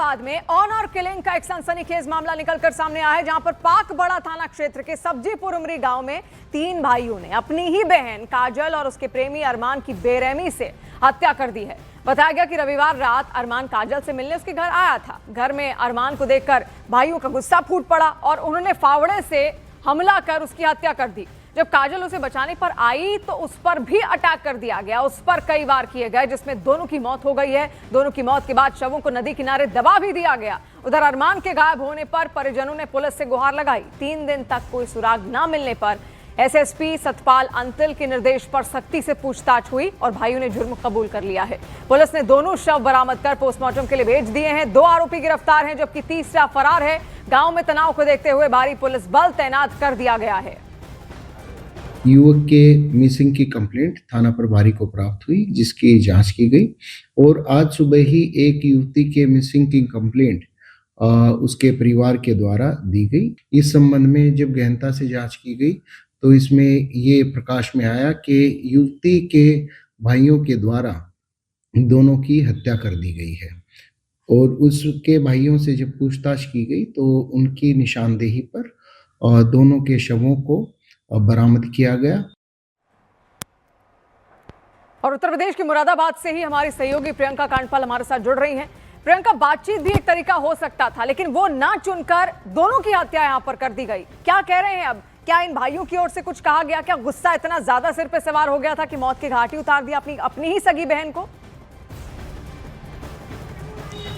मुरादाबाद में honour killing का एक सनसनीखेज मामला निकलकर सामने आया है, जहां पर पाक बड़ा थाना क्षेत्र के सब्जीपुर उमरी गांव में 3 भाइयों ने अपनी ही बहन काजल और उसके प्रेमी अरमान की बेरहमी से हत्या कर दी है। बताया गया कि रविवार रात अरमान काजल से मिलने उसके घर आया था। घर में अरमान को देखकर भाइयों का गुस्सा फूट पड़ा और उन्होंने फावड़े से हमला कर उसकी हत्या कर दी। जब काजल उसे बचाने पर आई तो उस पर भी अटैक कर दिया गया। उस पर कई वार किए गए, जिसमें दोनों की मौत हो गई है। दोनों की मौत के बाद शवों को नदी किनारे दबा भी दिया गया। उधर अरमान के गायब होने पर परिजनों ने पुलिस से गुहार लगाई। 3 दिन तक कोई सुराग न मिलने पर एसएसपी सतपाल अंतिल के निर्देश पर सख्ती से पूछताछ हुई और भाइयों ने जुर्म कबूल कर लिया है। पुलिस ने दोनों शव बरामद कर पोस्टमार्टम के लिए भेज दिए हैं। 2 आरोपी गिरफ्तार हैं, जबकि तीसरा फरार है। गांव में तनाव को देखते हुए भारी पुलिस बल तैनात कर दिया गया है। युवक के मिसिंग की कंप्लेंट थाना प्रभारी को प्राप्त हुई, जिसकी जांच की गई और आज सुबह ही एक युवती के मिसिंग की कंप्लेंट उसके परिवार के द्वारा दी गई। इस संबंध में जब गहनता से जांच की गई तो इसमें ये प्रकाश में आया कि युवती के भाइयों के द्वारा दोनों की हत्या कर दी गई है और उसके भाइयों से जब पूछताछ की गई तो उनकी निशानदेही पर दोनों के शवों को बरामद किया गया। और उत्तर प्रदेश के मुरादाबाद से ही हमारी सहयोगी प्रियंका कांडपाल हमारे साथ जुड़ रही हैं। प्रियंका, बातचीत भी एक तरीका हो सकता था, लेकिन वो ना चुनकर दोनों की हत्या यहां पर कर दी गई। क्या कह रहे हैं अब? क्या इन भाइयों की ओर से कुछ कहा गया? क्या गुस्सा इतना ज्यादा सिर पे सवार हो गया था कि मौत की घाटी उतार दिया अपनी ही सगी बहन को?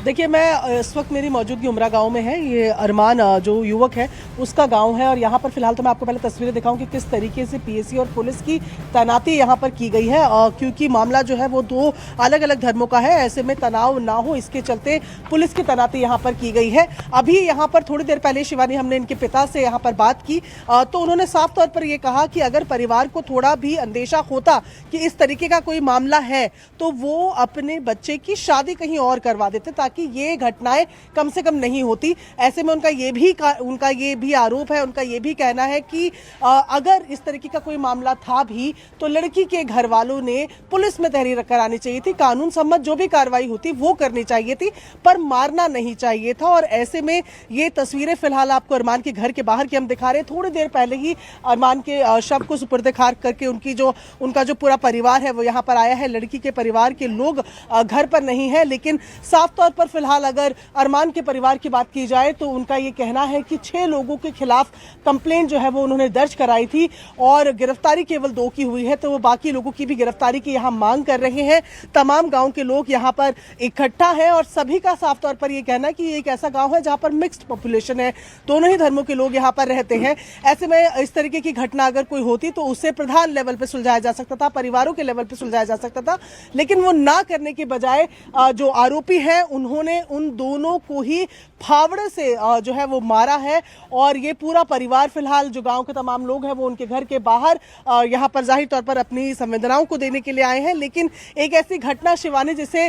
देखिए, मैं इस वक्त मेरी मौजूदगी उमरा गांव में है। ये अरमान जो युवक है उसका गांव है और यहाँ पर फिलहाल तो मैं आपको पहले तस्वीरें दिखाऊं कि किस तरीके से पीएसी और पुलिस की तैनाती यहाँ पर की गई है, क्योंकि मामला जो है वो 2 अलग अलग धर्मों का है। ऐसे में तनाव ना हो, इसके चलते पुलिस की तैनाती यहाँ पर की गई है। अभी यहाँ पर थोड़ी देर पहले शिवानी हमने इनके पिता से यहाँ पर बात की तो उन्होंने साफ तौर पर ये कहा कि अगर परिवार को थोड़ा भी अंदेशा होता कि इस तरीके का कोई मामला है तो वो अपने बच्चे की शादी कहीं और करवा देते ताकि ये घटनाएं कम से कम नहीं होती। ऐसे में उनका ये भी आरोप है, उनका ये भी कहना है कि अगर इस तरीके का कोई मामला था भी तो लड़की के घर वालों ने पुलिस में तहरीर करानी चाहिए थी। कानून सम्मत जो भी कार्रवाई होती वो करनी चाहिए थी, पर मारना नहीं चाहिए था। और ऐसे में ये तस्वीरें फिलहाल आपको अरमान के घर के बाहर की हम दिखा रहे हैं। थोड़ी देर पहले ही अरमान के शव को सुपुर्द खाक करके उनका जो पूरा परिवार है वो यहाँ पर आया है। लड़की के परिवार के लोग घर पर नहीं है, लेकिन साफ तौर पर फिलहाल अगर अरमान के परिवार की बात की जाए तो उनका ये कहना है कि 6 लोगों के खिलाफ कंप्लेंट जो है वो उन्होंने दर्ज कराई थी और गिरफ्तारी केवल 2 की हुई है, तो वो बाकी लोगों की भी गिरफ्तारी की यहाँ मांग कर रहे हैं। तमाम गांव के लोग यहाँ पर इकट्ठा हैं और सभी का साफ तौर पर ये कहना है कि ये एक ऐसा गांव है जहाँ पर मिक्स्ड पॉपुलेशन है, दोनों ही धर्मों के लोग यहाँ पर रहते हैं। ऐसे में इस तरीके की घटना अगर कोई होती तो उसे प्रधान लेवल पर सुलझाया जा सकता था, परिवारों के लेवल पर सुलझाया जा सकता था, लेकिन वो ना करने के बजाय जो आरोपी है उन्होंने उन दोनों को ही फावड़े से जो है वो मारा है। और ये पूरा परिवार फिलहाल जो गांव के तमाम लोग हैं वो उनके घर के बाहर यहाँ पर जाहिर तौर पर अपनी संवेदनाओं को देने के लिए आए हैं। लेकिन एक ऐसी घटना शिवानी जिसे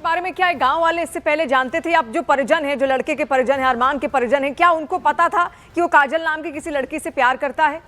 बारे में क्या गांव वाले इससे पहले जानते थे? आप जो परिजन है, जो लड़के के परिजन है, अरमान के परिजन है, क्या उनको पता था कि वो काजल नाम की किसी लड़की से प्यार करता है?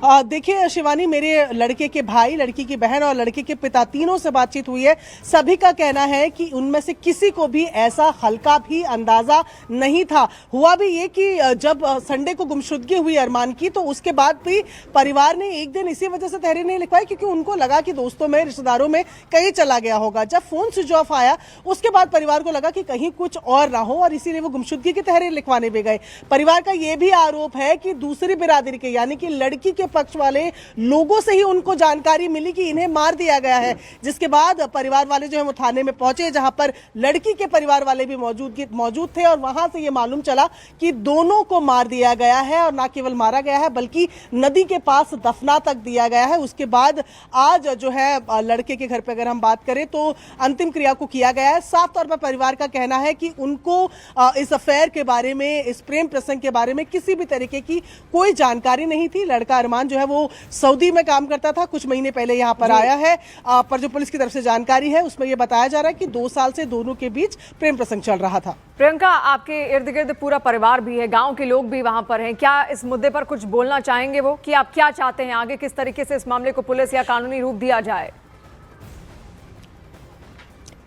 देखिए शिवानी, मेरे लड़के के भाई, लड़की की बहन और लड़के के पिता तीनों से बातचीत हुई है। सभी का कहना है कि उनमें से किसी को भी ऐसा हल्का भी अंदाजा नहीं था। हुआ भी ये कि जब संडे को गुमशुदगी हुई अरमान की तो उसके बाद भी परिवार ने एक दिन इसी वजह से तहरीर नहीं लिखवाई क्योंकि उनको लगा कि दोस्तों में, रिश्तेदारों में कहीं चला गया होगा। जब फोन स्विच ऑफ आया उसके बाद परिवार को लगा कि कहीं कुछ और ना हो और इसीलिए वो गुमशुदगी की तहरीर लिखवाने भी गए। परिवार का ये भी आरोप है कि दूसरी बिरादरी के यानी कि लड़की के पक्ष वाले लोगों से ही उनको जानकारी मिली कि इन्हें मार दिया गया है, जिसके बाद परिवार वाले जो है वो थाने में पहुंचे, जहां पर लड़की के परिवार वाले भी मौजूद थे और वहां से ये मालूम चला कि दोनों को मार दिया गया है और ना केवल मारा गया है बल्कि नदी के पास दफना तक दिया गया है। उसके बाद आज जो है लड़के के घर पे अगर हम बात करें तो अंतिम क्रिया को किया गया है। साफ तौर पर परिवार का कहना है कि उनको इस अफेयर के बारे में, इस प्रेम प्रसंग के बारे में किसी भी तरीके की कोई जानकारी नहीं थी। लड़का अरमान जो है वो सऊदी में काम करता था, कुछ महीने पहले यहाँ पर आया है, पर जो पुलिस की तरफ से जानकारी है उसमें यह बताया जा रहा है कि 2 साल से दोनों के बीच प्रेम प्रसंग चल रहा था। प्रियंका, आपके इर्द गिर्द पूरा परिवार भी है, गांव के लोग भी वहां पर हैं, क्या इस मुद्दे पर कुछ बोलना चाहेंगे वो कि आप क्या चाहते हैं आगे, किस तरीके से इस मामले को पुलिस या कानूनी रूप दिया जाए?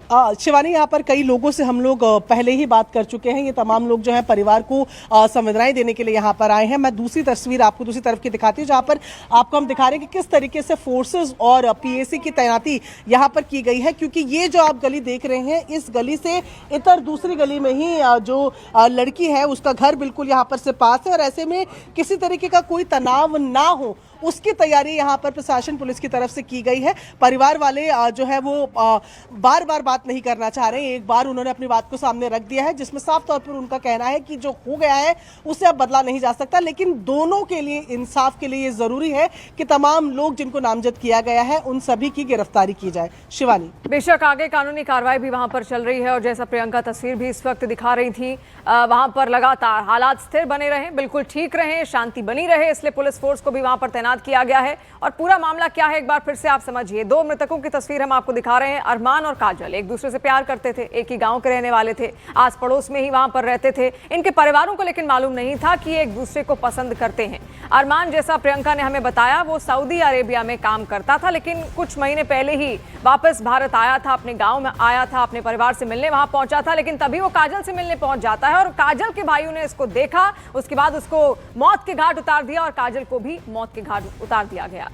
शिवानी, यहाँ पर कई लोगों से हम लोग पहले ही बात कर चुके हैं। ये तमाम लोग जो है परिवार को संवेदनाएं देने के लिए यहाँ पर आए हैं। मैं दूसरी तस्वीर आपको दूसरी तरफ की दिखाती हूँ, जहाँ पर आपको हम दिखा रहे हैं कि किस तरीके से फोर्सेस और पीएसी की तैनाती यहाँ पर की गई है, क्योंकि ये जो आप गली देख रहे हैं, इस गली से इतर दूसरी गली में ही जो लड़की है उसका घर बिल्कुल यहाँ पर से पास है, और ऐसे में किसी तरीके का कोई तनाव ना हो उसकी तैयारी यहाँ पर प्रशासन पुलिस की तरफ से की गई है। परिवार वाले जो है वो बार बार बात नहीं करना चाह रहे हैं। एक बार उन्होंने अपनी बात को सामने रख दिया है, जिसमें साफ तौर पर उनका कहना है कि जो हो गया है उसे अब बदला नहीं जा सकता, लेकिन दोनों के लिए, इंसाफ के लिए ये जरूरी है कि तमाम लोग जिनको नामजद किया गया है उन सभी की गिरफ्तारी की जाए। शिवानी, बेशक आगे कानूनी कार्रवाई भी वहां पर चल रही है, और जैसा प्रियंका तस्वीर भी इस वक्त दिखा रही थी, वहां पर लगातार हालात स्थिर बने रहे, बिल्कुल ठीक रहे, शांति बनी रहे, इसलिए पुलिस फोर्स को भी वहां पर तैनात किया गया है। और पूरा मामला क्या है एक बार फिर से आप समझिए। दो मृतकों की तस्वीर हम आपको दिखा रहे हैं। अरमान और काजल एक दूसरे से प्यार करते थे, एक ही गांव के रहने वाले थे, आस पड़ोस में ही वहां पर रहते थे। इनके परिवारों को लेकिन मालूम नहीं था कि एक दूसरे को पसंद करते हैं। अरमान, जैसा प्रियंका ने हमें बताया, वो सऊदी अरेबिया में काम करता था, लेकिन कुछ महीने पहले ही वापस भारत आया था, अपने गाँव में आया था, अपने परिवार से मिलने वहां पहुंचा था, लेकिन तभी वो काजल से मिलने पहुंच जाता है और काजल के भाइयों ने इसको देखा, उसके बाद उसको मौत के घाट उतार दिया और काजल को भी मौत के घाट उतार दिया गया।